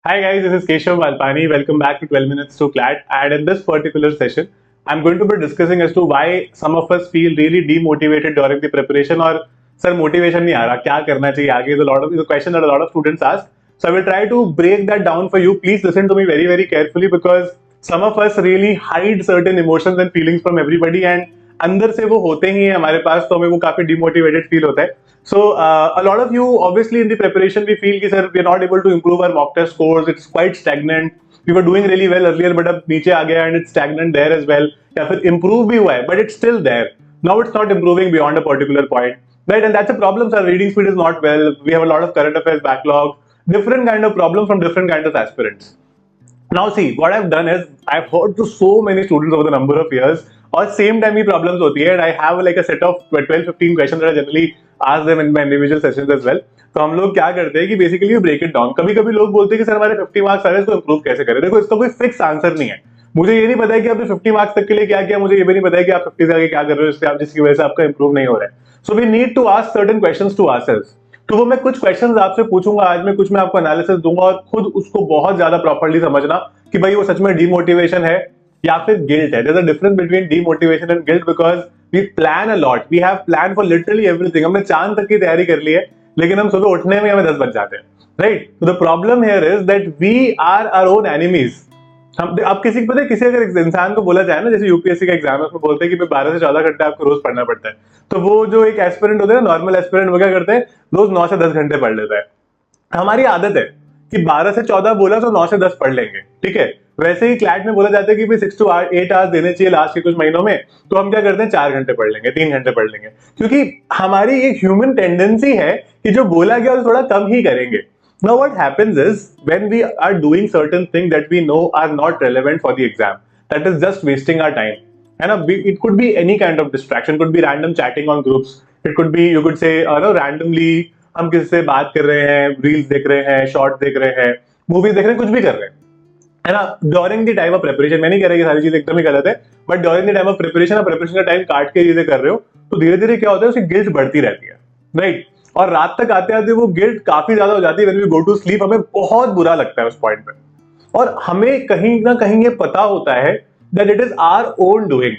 Hi guys, this is Keshav Valpani. Welcome back to 12 Minutes to CLAT. And in this particular session, I'm going to be discussing as to why some of us feel really demotivated during the preparation or sir motivation नहीं आ रहा क्या करना चाहिए आगे is a question that a lot of students ask. So I will try to break that down for you. Please listen to me very carefully because some of us really hide certain emotions and feelings from everybody and अंदर से वो होते ही हैं हमारे पास तो हमें वो काफी डिमोटिवेटेड फील होता है. So a lot of you obviously in the preparation we feel कि sir we are not able to improve our mock test scores. It's quite stagnant. We were doing really well earlier but अब नीचे आ गया and it's stagnant there as well. या फिर improve भी हुआ है but it's still there. Now it's not improving beyond a particular point. Right, and that's a problem. Sir, reading speed is not well. We have a lot of current affairs backlog. Different kind of problem from different kinds of aspirants. Now see, what I've done is I've heard to so many students over the number of years और same time ही problems होती है and I have like a set of 12-15 questions that I generally ask them in my individual sessions as well. तो हम लोग क्या करते हैं कि basically we break it down. कभी कभी लोग बोलते हैं कि सर हमारे 50 मार्क्स आ रहे हैं इसको इंप्रूव कैसे करें. देखो इसका कोई फिक्स आंसर नहीं है. मुझे ये नहीं पता है कि आपने 50 मार्क्स तक के लिए क्या किया. मुझे ये भी नहीं पता है कि आप 50 से आगे क्या कर रहे हो इससे आप जिसकी वजह से आपका इंप्रूव नहीं हो रहा है. So we need to ask certain questions to ourselves. तो वो मैं कुछ क्वेश्चंस आपसे पूछूंगा आज. मैं कुछ मैं आपको एनालिसिस दूंगा और खुद उसको बहुत ज्यादा प्रॉपर्ली समझना कि भाई वो सच में डीमोटिवेशन है या फिर गिल्ट है. There's a difference between demotivation and guilt because we plan a lot. We have planned for literally everything. हमने चांद तक की तैयारी कर ली है लेकिन हम सुबह उठने में हमें 10 बज जाते हैं. राइट, तो the problem here is that we are our own enemies. हम अब किसी को पता है किसी अगर इंसान को बोला जाए ना जैसे यूपीएससी का एग्जाम है उसमें बोलते हैं कि 12 से 14 घंटे आपको रोज पढ़ना पड़ता है. तो वो जो एक एस्पिरेंट होता है नॉर्मल एस्पिरेंट वो क्या करते हैं रोज 9 से 10 घंटे पढ़ लेता है. हमारी आदत है कि 12 से 14 बोला तो 9 से 10 पढ़ लेंगे. ठीक है, वैसे ही क्लैट में बोला जाता है कि भाई 6 to 8 आवर्स देने चाहिए लास्ट के कुछ महीनों में. तो हम क्या करते हैं 4 घंटे पढ़ लेंगे 3 घंटे पढ़ लेंगे क्योंकि हमारी एक ह्यूमन टेंडेंसी है कि जो बोला गया वो थोड़ा कम ही करेंगे. Now what happens is when we are doing certain things that we know are not relevant for the exam, that is just wasting our time. है ना, it could be any kind of distraction, could be random chatting on groups, it could be you could say randomly हम किसी से बात कर रहे हैं, reels देख रहे हैं, शॉर्ट देख रहे हैं, मूवीज देख रहे हैं, कुछ भी कर रहे हैं. है ना, during the time of preparation. मैं नहीं कह रहा कि सारी चीज एकदम ही गलत है but during the time of preparation का टाइम काट के चीजें कर रहे हो तो धीरे धीरे क्या होता है उसकी गिल्ट बढ़ती रहती है. राइट, और रात तक आते आते वो गिल्ट काफी ज्यादा हो जाती है. When we go to sleep हमें बहुत बुरा लगता है उस पॉइंट पे और हमें कहीं ना कहीं ये पता होता है that it is our own doing.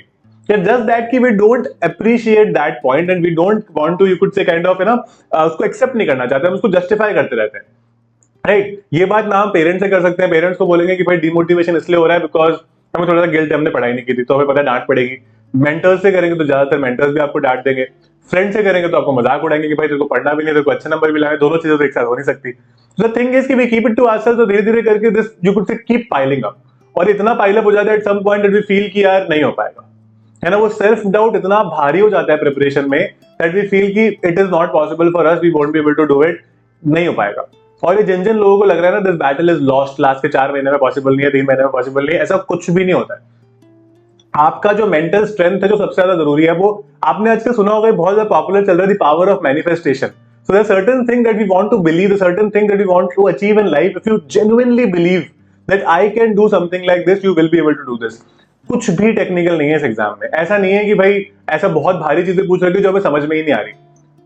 Just that कि we don't appreciate that point and we don't want to you could say kind of उसको एक्सेप्ट नहीं करना चाहते. हम उसको जस्टिफाई करते रहते हैं. राइट, ये बात ना हम पेरेंट्स से कर सकते हैं. पेरेंट्स को बोलेंगे कि भाई डिमोटिवेशन इसलिए हो रहा है बिकॉज हमें थोड़ा सा गिल्ट है हमने पढ़ाई नहीं की थी तो हमें पता है डांट पड़ेगी. मेंटर्स से करेंगे तो ज्यादातर मेंटर्स भी आपको डांट देंगे. फ्रेंड से करेंगे तो आपको मजाक उड़ाएंगे कि भाई तेरे को पढ़ना भी नहीं तेरे को अच्छे नंबर भी लाए. दोनों चीजें तो एक साथ हो नहीं सकती. द थिंग इज कि we keep it to ourselves. तो धीरे धीरे करके this you could say keep piling up और इतना पाइल अप हो जाता है at some point that we feel कि यार नहीं हो पाएगा. है ना, वो सेल्फ डाउट इतना भारी हो जाता है प्रिपरेशन में दैट वी फील कि it is not possible for us, we won't be able to do it. नहीं हो पाएगा. और ये जिन जिन लोगों को लग रहा है ना this battle is lost, last के 4 महीने में पॉसिबल नहीं है, 3 महीने में पॉसिबल नहीं है, ऐसा कुछ भी नहीं होता है. आपका जो मेंटल स्ट्रेंथ है जो सबसे ज्यादा जरूरी है वो आपने आजकल सुना होगा बहुत ज्यादा पॉपुलर चल रहा है the power of manifestation. So there certain thing that we want to believe, certain thing that we want to achieve in life. If you genuinely believe that I can do something like this you will be able to do this. कुछ भी technical नहीं है इस exam में. ऐसा नहीं है कि भाई ऐसा बहुत भारी चीजें पूछ रही है जो हमें समझ में ही नहीं आ रही.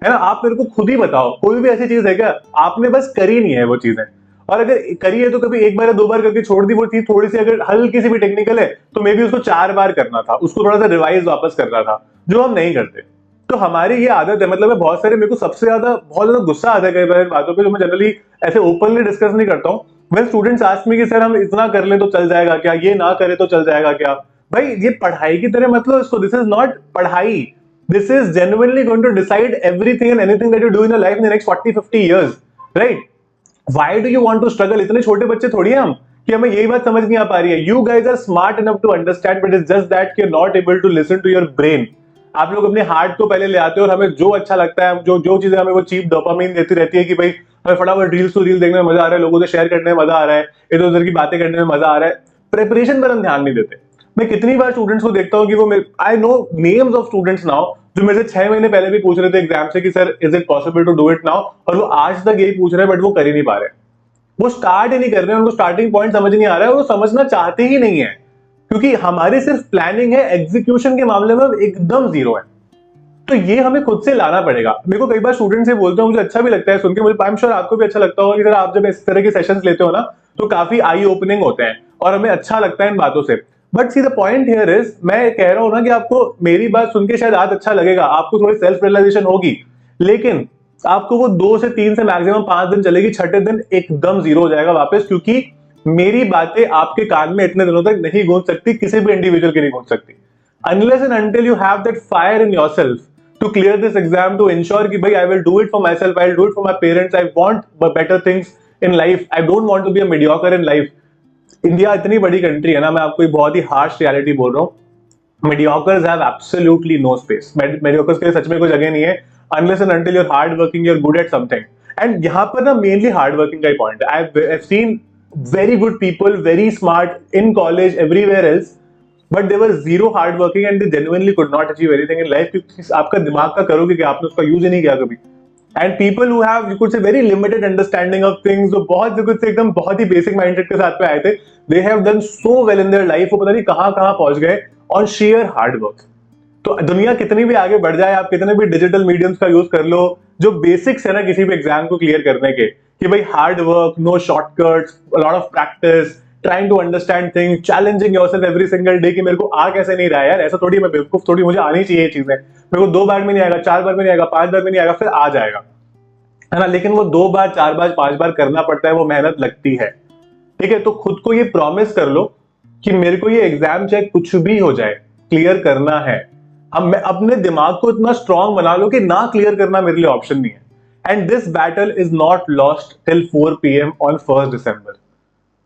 है ना, आप मेरे को खुद ही बताओ कोई भी ऐसी चीज है क्या आपने बस करी नहीं है वो चीजें. और अगर करी है तो कभी एक बार या 2 बार करके छोड़ दी वो चीज. थोड़ी सी अगर हल्की सी भी टेक्निकल है तो मे बी उसको 4 बार करना था, उसको थोड़ा सा रिवाइज वापस करना था जो हम नहीं करते. तो हमारी ये आदत है. मतलब बहुत सारे मेरे को सबसे ज्यादा बहुत ज्यादा गुस्सा आता है कई बार बातों पे जो मैं जनरली ऐसे ओपनली डिस्कस नहीं करता हूँ. व्हेन स्टूडेंट्स आस्क मी कि सर हम इतना कर ले तो चल जाएगा क्या, ये ना करे तो चल जाएगा क्या. भाई ये पढ़ाई की तरह मतलब इसको दिस इज नॉट पढ़ाई. This is genuinely going to decide everything and anything that you do in your life in the next 40-50 years, right? Why do you want to struggle? इतने छोटे बच्चे थोड़ी हैं हम कि हमें यही बात समझ नहीं आ पा रही है. You guys are smart enough to understand, but it's just that you're not able to listen to your brain. आप लोग अपने हार्ट को पहले ले आते हो और हमें जो अच्छा लगता है जो चीजें हमें वो चीप डोपामाइन देती रहती है कि भाई हमें फटाफट रील्स टू रील देखने में मजा आ रहा है, लोगों से शेयर करने में मजा आ रहा है, इधर उधर की बातें करने में मजा आ रहा है. प्रिपरेशन पर हम ध्यान नहीं देते. मैं कितनी बार स्टूडेंट्स को देखता हूँ कि वो I know names of students now जो मेरे से 6 महीने पहले भी पूछ रहे थे एग्जाम से कि sir is it possible to do it now, और वो आज तक यही पूछ रहे हैं बट वो कर ही नहीं पा रहे. वो स्टार्ट ही नहीं कर रहे हैं, उनको स्टार्टिंग पॉइंट समझ नहीं आ रहा है और वो समझना चाहते ही नहीं है क्योंकि हमारी सिर्फ प्लानिंग है, एग्जीक्यूशन के मामले में एकदम जीरो है. तो ये हमें खुद से लाना पड़ेगा। मेरे को कई बार स्टूडेंट से बोलते हैं, मुझे अच्छा भी लगता है सुन के, मुझे आई एम श्योर आपको भी अच्छा लगता होगा कि सर आप जब इस तरह के सेशंस लेते हो ना तो काफी आई ओपनिंग होते हैं और हमें अच्छा लगता है इन बातों से। But see the point here is, मैं कह रहा हूं ना कि आपको मेरी बात सुन के शायद आज अच्छा लगेगा, आपको थोड़ी सेल्फ रियलाइजेशन होगी, लेकिन आपको वो 2 से 3 से मैक्सिमम 5 दिन चलेगी, छठे दिन एकदम जीरो हो जाएगा वापस, क्योंकि मेरी बातें आपके कान में इतने दिनों तक नहीं गूंज सकती, किसी भी इंडिविजुअल की नहीं गूंज सकती, unless and until you have that fire in yourself to clear this exam, to ensure कि भाई I will do it for myself, I will do it for my parents, I want better things in life, I don't want to be a mediocre in life। India इतनी बड़ी country है ना, मैं आपको एक बहुत ही हार्श रियलिटी बोल रहा हूँ, mediocres have absolutely no space, mediocres के लिए सच में कोई जगह नहीं है, unless and until you're hard working, you're good at something। and यहाँ पर ना मेनली हार्ड वर्किंग का ही पॉइंट है। I've seen very good people, very smart in college, everywhere else, but they were zero hard working and they genuinely could not achieve anything in life, क्योंकि आपका दिमाग का करोगे कि आपने उसका यूज ही नहीं किया कभी। And people who have you could से very limited understanding of things, जो बहुत कुछ से एकदम बहुत ही बेसिक माइंडसेट के साथ में आए थे, they have done so well in their life, वो पता नहीं कहां कहां पहुंच गए ऑन शेयर हार्ड वर्क। तो दुनिया कितनी भी आगे बढ़ जाए, आप कितने भी डिजिटल मीडियम्स का यूज कर लो, जो बेसिक्स है ना किसी भी एग्जाम को क्लियर करने के, कि भाई hard work, no shortcuts, lot of practice, trying to understand things, challenging yourself every single day, कि मेरे को आ कैसे नहीं रहा है यार, ऐसा थोड़ी मैं बेवकूफ थोड़ी, मुझे आनी चाहिए ये चीजें, मेरे को 2 बार में नहीं आएगा, 4 बार में नहीं आएगा, 5 बार में नहीं आएगा, फिर आ जाएगा, है ना। लेकिन वो 2 बार 4 बार 5 बार करना पड़ता है, वो मेहनत लगती है, ठीक है। तो खुद को ये प्रॉमिस कर लो कि मेरे को ये एग्जाम चाहे कुछ भी हो जाए क्लियर करना है। अब मैं अपने दिमाग को इतना स्ट्रांग बना लो कि ना क्लियर करना मेरे लिए ऑप्शन नहीं है। And this battle is not lost till 4 PM on 1 दिसंबर,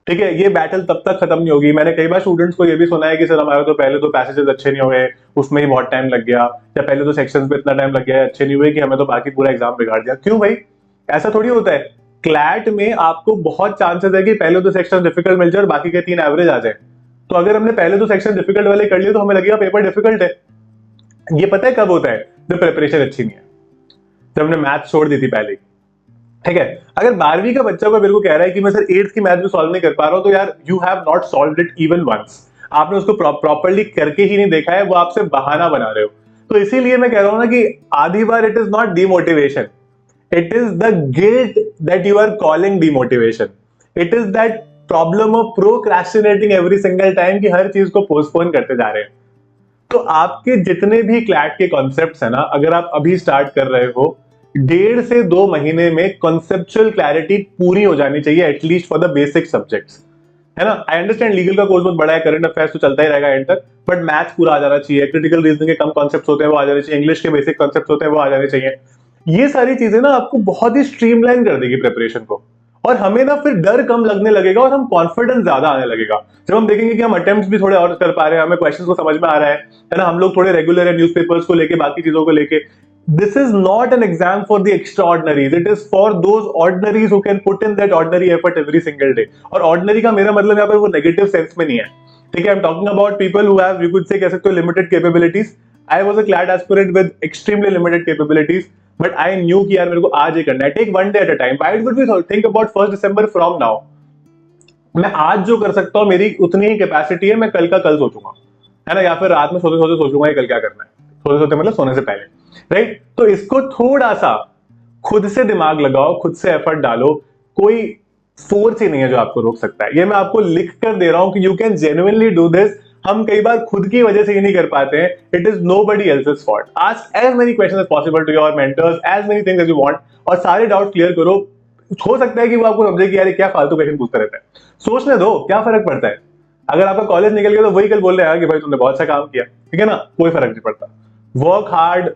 ठीक है। ये बैटल तब तक खत्म नहीं होगी। मैंने कई बार स्टूडेंट्स को ये भी सुना है कि सर हमारे तो पहले तो पैसेजेस अच्छे नहीं हुए, उसमें ही बहुत टाइम लग गया, या पहले तो सेक्शंस में इतना टाइम लग गया, अच्छे नहीं हुए, कि हमें तो बाकी पूरा एग्जाम बिगाड़ दिया। क्यों भाई, ऐसा थोड़ी होता है। क्लैट में आपको बहुत चांसेस है कि पहले तो सेक्शन डिफिकल्ट मिल जाए और बाकी के 3 एवरेज आ जाए। तो अगर हमने पहले तो सेक्शन डिफिकल्ट वाले कर लिए तो हमें लगेगा पेपर डिफिकल्ट है। ये पता है कब होता है, जब प्रिपरेशन अच्छी नहीं है, जब हमने मैथ छोड़ दी थी पहले, ठीक है। अगर 12वीं का बच्चा को मेरे को कह रहा है कि मैं सर 8th की मैथ भी सॉल्व नहीं कर पा रहा हूं, तो यार you have not solved it even once, आपने उसको प्रॉपर्ली करके ही नहीं देखा है, वो आपसे बहाना बना रहे हो। तो इसीलिए मैं कह रहा हूं ना कि आधी बार it is not demotivation, it is the guilt that you are calling demotivation, it is that problem of procrastinating every single time, कि हर चीज को पोस्टपोन करते जा रहे हैं। तो आपके जितने भी क्लैट के कॉन्सेप्ट्स है ना, अगर आप अभी स्टार्ट कर रहे हो, 1.5 से 2 महीने में कॉन्सेप्चुअल क्लैरिटी पूरी हो जानी चाहिए, at least for the basic subjects, है ना। आई अंडरस्टैंड लीगल का कोर्स बहुत बड़ा है, करंट अफेयर्स तो चलता ही रहेगा एंड तक, बट मैथ्स पूरा आ जाना चाहिए, क्रिटिकल रीजनिंग के कम कॉन्सेप्ट्स होते हैं वो आ जाने चाहिए, इंग्लिश के बेसिक कॉन्सेप्ट्स होते हैं वो आ जाने चाहिए। ये सारी चीजें ना आपको बहुत ही स्ट्रीमलाइन कर देगी प्रिपरेशन को, और हमें ना फिर डर कम लगने लगेगा और हम कॉन्फिडेंस ज्यादा आने लगेगा। जब हम देखेंगे कि हम अटेम्प्ट्स भी थोड़े और कर पा रहे हैं, हमें क्वेश्चंस को समझ में आ रहा है ना, हम लोग थोड़े रेगुलर है न्यूज़पेपर्स को लेके, बाकी चीजों को लेके। This is not an exam for the extraordinaries, it is for those ordinaries who can put in that ordinary effort every single day. और ऑर्डिनरी का मेरा मतलब यहाँ पर वो नेगेटिव सेंस में नहीं है, ठीक है। I am talking about people who have, you could say कह सकते हो, limited capabilities. I was a CLAT aspirant with extremely limited capabilities, but I knew कि यार मेरे को आज ये करना है, take one day at a time. Why would we think about 1 December from now? मैं आज जो कर सकता हूँ, मेरी उतनी ही कैपेसिटी है, मैं कल का कल सोचूंगा, है ना, या फिर रात में सोते सोते सोचूंगा कल क्या करना है, सोते सोते मतलब सोने से पहले, राइट। तो इसको थोड़ा सा खुद से दिमाग लगाओ, खुद से एफर्ट डालो, कोई फोर्स ही नहीं है जो आपको रोक सकता है। ये मैं आपको लिख कर दे रहा हूं कि you can genuinely do this. हम कई बार खुद की वजह से ही नहीं कर पाते हैं, it is nobody else's fault. Ask as many questions as possible to your mentors, as many things as you want, और सारे डाउट क्लियर करो। हो सकता है कि वो आपको समझे कि यार क्या फालतू क्वेश्चन पूछता रहता है, सोचने दो, क्या फर्क पड़ता है। अगर आपका कॉलेज निकल गया तो वही कल बोल रहे हैं कि भाई तुमने बहुत अच्छा काम किया, ठीक है ना, कोई फर्क नहीं पड़ता। Work hard,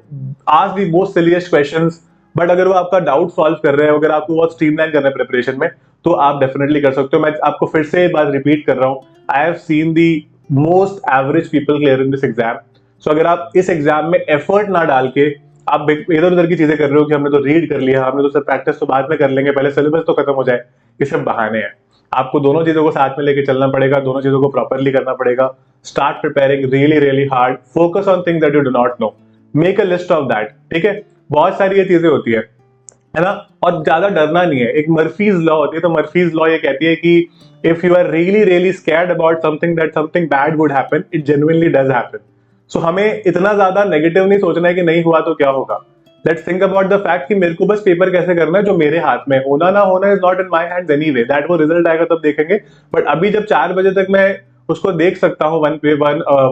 ask the most silliest questions, but अगर वो आपका डाउट सॉल्व कर रहे हैं, अगर आपको बहुत स्ट्रीमलाइन करना है प्रिपरेशन में, तो आप डेफिनेटली कर सकते हो। मैं आपको फिर से बात रिपीट कर रहा हूं, I have seen the most average people clear in this exam. So अगर आप इस एग्जाम में एफर्ट ना डाल के आप इधर उधर की चीजें कर रहे हो कि हमने तो रीड कर लिया, हमने तो सर प्रैक्टिस तो बाद में कर लेंगे, पहले सिलेबस तो खत्म हो जाए, ये सब बहाने हैं। आपको दोनों चीजों को साथ में लेके चलना पड़ेगा, दोनों चीजों को प्रॉपरली करना पड़ेगा। Start preparing really really hard, focus on things that you do not know, make a list of that, ठीक है। बहुत सारी ये चीजें होती है ना, और ज्यादा डरना नहीं है। एक मर्फीज लॉ होती है, तो मर्फीज लॉ ये कहती है कि if you are really really scared about something that something bad would happen, it genuinely does happen. So हमें इतना ज्यादा नेगेटिव नहीं सोचना है कि नहीं हुआ तो क्या होगा. Let's think about the fact कि मेरे को बस पेपर कैसे करना है जो मेरे हाथ में, होना ना होना is not in my hands anyway, that वो रिजल्ट आएगा तब देखेंगे. बट अभी जब 4 बजे तक मैं उसको देख सकता हूँ वन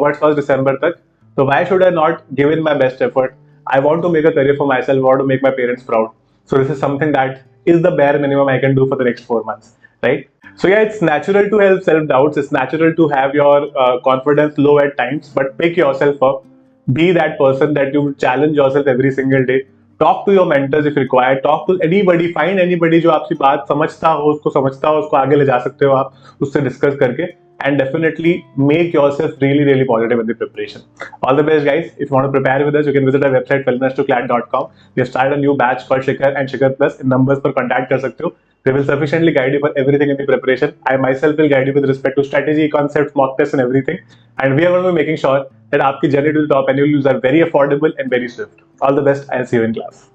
वर्ड्स फर्स्ट दिसंबर तक, तो why should I not give in my best effort. I want to make a career for myself, want to make my parents proud. So this is something that is the bare minimum I can do for the next 4 months, right? So yeah, it's natural to have self doubts. It's natural to have your confidence low at times, but pick yourself up. Be that person that you challenge yourself every single day. Talk to your mentors if required. Talk to anybody. Find anybody जो आपकी बात समझता हो, उसको आगे ले जा सकते हो आप, उससे डिस्कस करके. And definitely make yourself really, really positive in the preparation. All the best, guys. If you want to prepare with us, you can visit our website wellness2clad.com. We have started a new batch called Shikhar and Shikhar Plus. In numbers पर contact कर सकते हो. We will sufficiently guide you for everything in the preparation. I myself will guide you with respect to strategy, concepts, mock tests, and everything. And we are going to be making sure that आपकी journey to the top and you'll are very affordable and very swift. All the best. I'll see you in class.